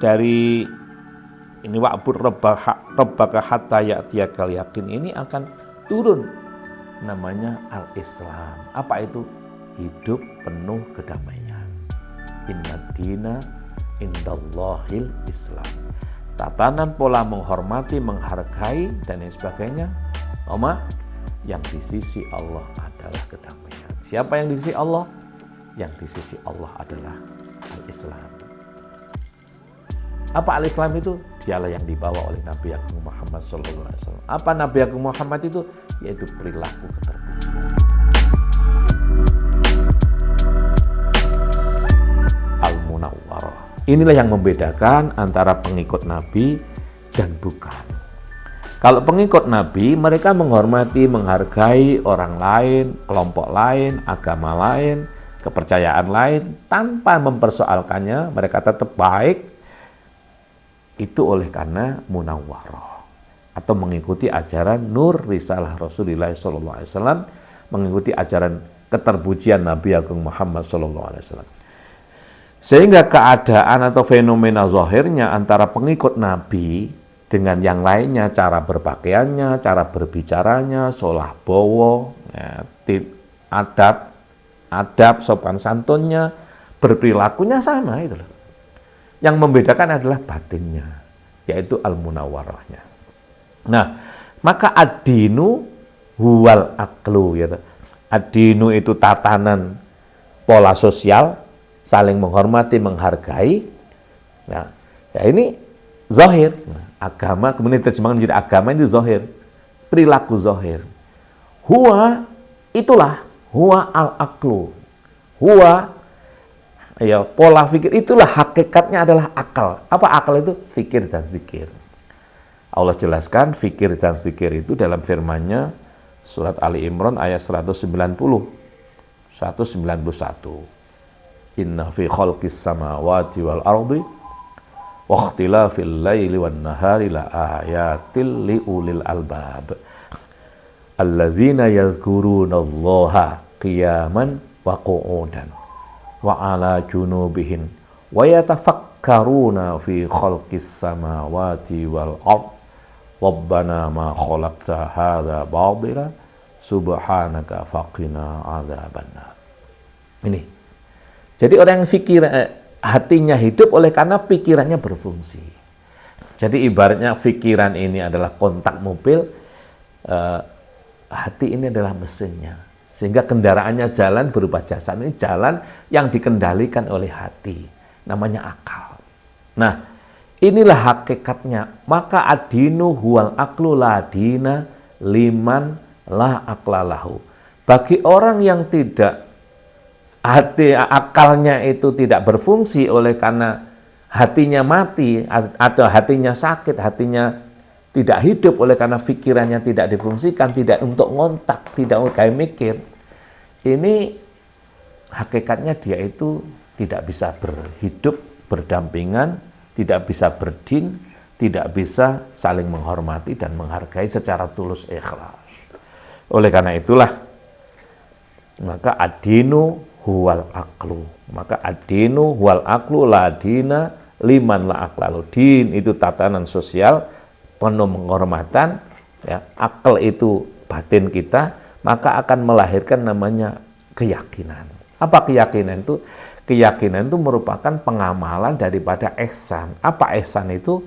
dari ini wa'bud rabbaka hatta ya'tiyakal yaqin ini akan turun namanya al-Islam. Apa itu? Hidup penuh kedamaian. Inna dina indallahil Islam. Tatanan pola menghormati, menghargai dan lain sebagainya. Yang di sisi Allah adalah kedamaian. Siapa yang di sisi Allah? Yang di sisi Allah adalah al-Islam. Apa al-Islam itu? Dialah yang dibawa oleh Nabi Agung Muhammad SAW. Apa Nabi Agung Muhammad itu? Yaitu perilaku keterpujian. Al-Munawwarah. Inilah yang membedakan antara pengikut Nabi dan bukan. Kalau pengikut Nabi, mereka menghormati, menghargai orang lain, kelompok lain, agama lain, kepercayaan lain, tanpa mempersoalkannya, mereka tetap baik. Itu oleh karena munawwarah atau mengikuti ajaran nur risalah Rasulullah SAW, mengikuti ajaran keterpujian Nabi Agung Muhammad SAW. Sehingga keadaan atau fenomena zahirnya antara pengikut Nabi dengan yang lainnya, cara berpakaiannya, cara berbicaranya, solah bowo, ya, adab, sopan santunnya, berperilakunya sama itu loh. Yang membedakan adalah batinnya, yaitu al-munawwarahnya. Nah, maka ad-dinu huwal aqlu, gitu. Ad-dinu itu tatanan pola sosial, saling menghormati, menghargai. Nah, ya ini zahir. Nah, agama kemudian terjemahkan menjadi agama ini zahir, perilaku zahir. Huwa itulah huwa al-aqlu. Huwa ya, pola fikir itulah hakikatnya adalah akal. Apa akal itu? Fikir dan zikir. Allah jelaskan fikir dan zikir itu dalam firman-Nya surat Ali Imran ayat 191. Inna fi khalqis samawati wal ardi wa ikhtilafil laili wan nahari la ayatil liulil albab. Alladzina yadhkurunallaha qiyaman wa qu'udan wa ala junubihim wa yatafakkaruna fi khalqis samawati wal ard rabbana ma khalaqta hadza batila subhanaka faqina adzabannar. Ini. Jadi orang yang hatinya hidup oleh karena pikirannya berfungsi. Jadi ibaratnya pikiran ini adalah kontak mobil, hati ini adalah mesinnya. Sehingga kendaraannya jalan berupa jasad, ini jalan yang dikendalikan oleh hati, namanya akal. Nah, inilah hakikatnya. Maka ad-dinu huwal aqlu la dina liman la aqlalahu. Bagi orang yang tidak akalnya itu tidak berfungsi oleh karena hatinya mati atau hatinya sakit, hatinya tidak hidup oleh karena pikirannya tidak difungsikan, tidak untuk ngontak, tidak kayak mikir. Ini hakikatnya dia itu tidak bisa berhidup berdampingan, tidak bisa berdin, tidak bisa saling menghormati dan menghargai secara tulus ikhlas. Oleh karena itulah maka ad-dinu huwal aqlu. Maka ad-dinu huwal aqlu la dina liman la aqlalu. Din itu tatanan sosial penuh penghormatan, ya, akal itu batin kita, maka akan melahirkan namanya keyakinan. Apa keyakinan itu? Keyakinan itu merupakan pengamalan daripada ihsan. Apa ihsan itu?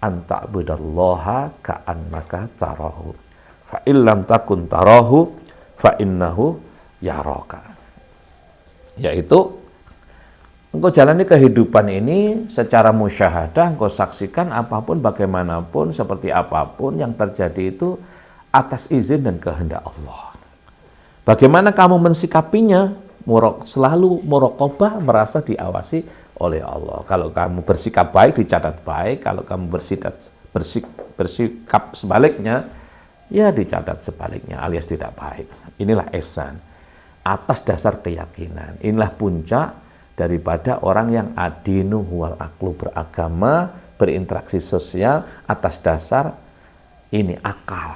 Anta'budallaha ka'annaka tarahu. Fa illam takun tarahu fa innahu yaraka. Yaitu engkau jalani kehidupan ini secara musyahadah, engkau saksikan apapun, bagaimanapun, seperti apapun yang terjadi itu atas izin dan kehendak Allah. Bagaimana kamu mensikapinya? Selalu muraqabah, merasa diawasi oleh Allah. Kalau kamu bersikap baik, dicatat baik. Kalau kamu bersikap sebaliknya, ya dicatat sebaliknya, alias tidak baik. Inilah ihsan. Atas dasar keyakinan. Inilah puncak daripada orang yang ad-dinu huwal aqlu, beragama, berinteraksi sosial atas dasar ini akal,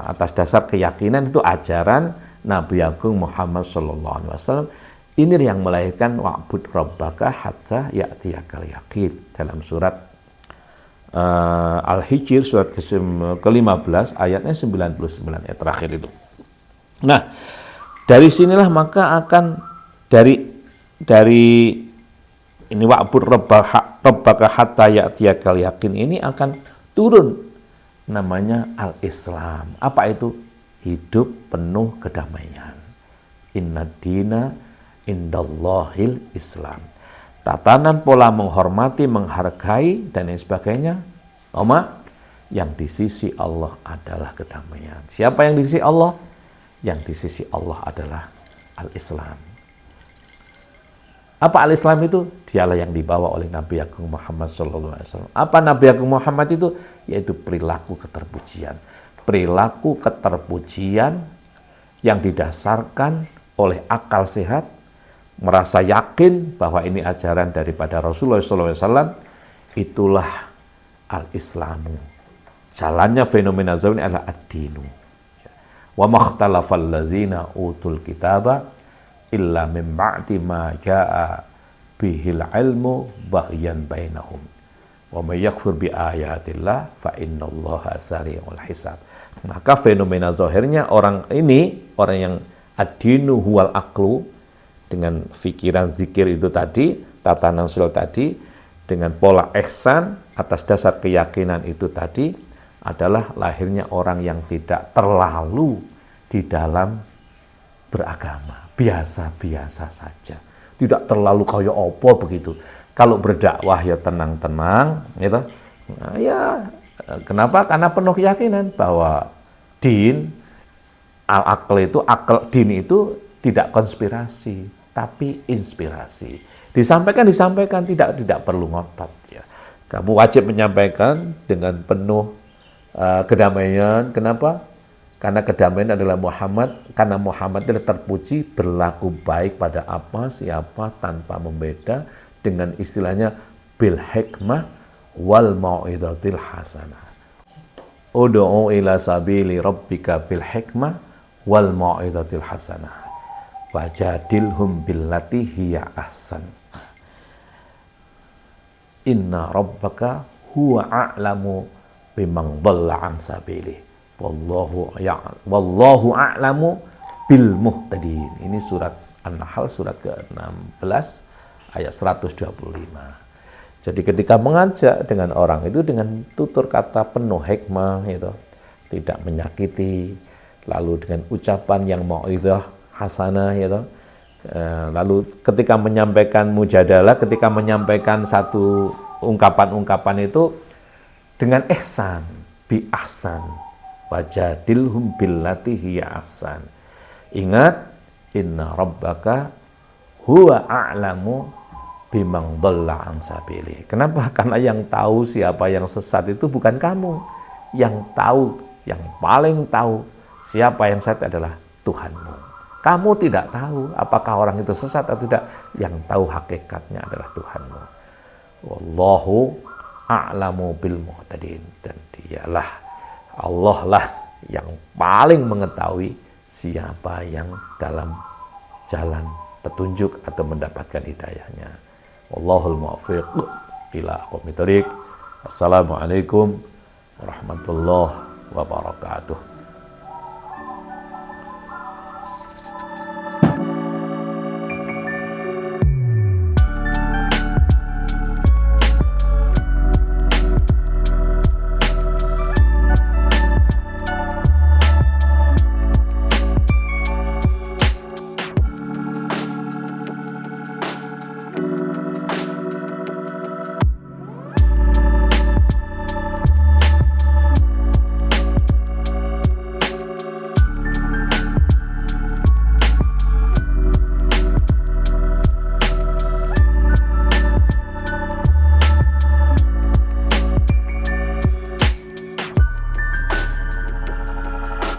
atas dasar keyakinan. Itu ajaran Nabi Agung Muhammad SAW. Ini yang melahirkan wa'bud rabbaka hatta ya'tiyakal yaqin dalam surat Al-Hijr surat ke-15 ayatnya 99 ayat terakhir itu. Nah, dari sinilah maka akan dari ini wa'bud rabbaka hatta ya'tiyakal yaqin ini akan turun namanya al-Islam. Apa itu? Hidup penuh kedamaian. Inna dina indallahil Islam. Tatanan pola menghormati, menghargai, dan lain sebagainya. Yang di sisi Allah adalah kedamaian. Siapa yang di sisi Allah? Yang di sisi Allah adalah al-Islam. Apa al-Islam itu? Dialah yang dibawa oleh Nabi Agung Muhammad SAW. Apa Nabi Agung Muhammad itu? Yaitu perilaku keterpujian. Perilaku keterpujian yang didasarkan oleh akal sehat, merasa yakin bahwa ini ajaran daripada Rasulullah SAW, itulah al-Islamu. Jalannya fenomena zaman adalah ad-dinu. Wa makhtalafal ladzina utul kitaba illa min ba'di ma jaa bihil ilmu baghyan bainahum. Wa may yakfur bi ayatillah fa innallaha sari'ul hisab. Maka fenomena zahirnya orang ini, orang yang ad-dinu huwal aqlu, dengan pikiran zikir itu tadi, tatanan sul tadi, dengan pola ihsan atas dasar keyakinan itu tadi, adalah lahirnya orang yang tidak terlalu di dalam beragama, biasa-biasa saja, tidak terlalu kayak opo begitu. Kalau berdakwah ya tenang-tenang, gitu. Nah, ya kenapa? Karena penuh keyakinan bahwa din al-aql itu, din itu tidak konspirasi, tapi inspirasi. Disampaikan, tidak perlu ngotot. Ya. Kamu wajib menyampaikan dengan penuh kedamaian. Kenapa? Karena kedamaian adalah Muhammad. Karena Muhammad adalah terpuji, berlaku baik pada apa, siapa, tanpa membeda, dengan istilahnya bil hikmah wal mau'izatil hasanah. Ud'u ila sabili rabbika bil hikmah wal mau'izatil hasanah. Wajadilhum billati hiya ahsan. Inna rabbaka huwa a'lamu biman dhalla an sabili. Wallahu a'lamu bil muhtadin. Ini surat An-Nahl surat ke-16 ayat 125. Jadi ketika mengajak dengan orang itu dengan tutur kata penuh hikmah itu, tidak menyakiti, lalu dengan ucapan yang mau'izah hasanah gitu. Lalu ketika menyampaikan mujadalah, ketika menyampaikan satu ungkapan-ungkapan itu dengan ihsan, bi ahsan, wajadilhum billati hiya ahsan. Ingat, inna rabbaka huwa a'lamu biman dhalla an sabili. Kenapa? Karena yang tahu siapa yang sesat itu bukan kamu. Yang tahu, yang paling tahu siapa yang sesat adalah Tuhanmu. Kamu tidak tahu apakah orang itu sesat atau tidak. Yang tahu hakikatnya adalah Tuhanmu. Wallahu a'lamu bil muhtadin. Dan dialah, Allah lah yang paling mengetahui siapa yang dalam jalan petunjuk atau mendapatkan hidayahnya. Wallahul muwaffiq ila aqwamit thoriq. Assalamualaikum warahmatullahi wabarakatuh.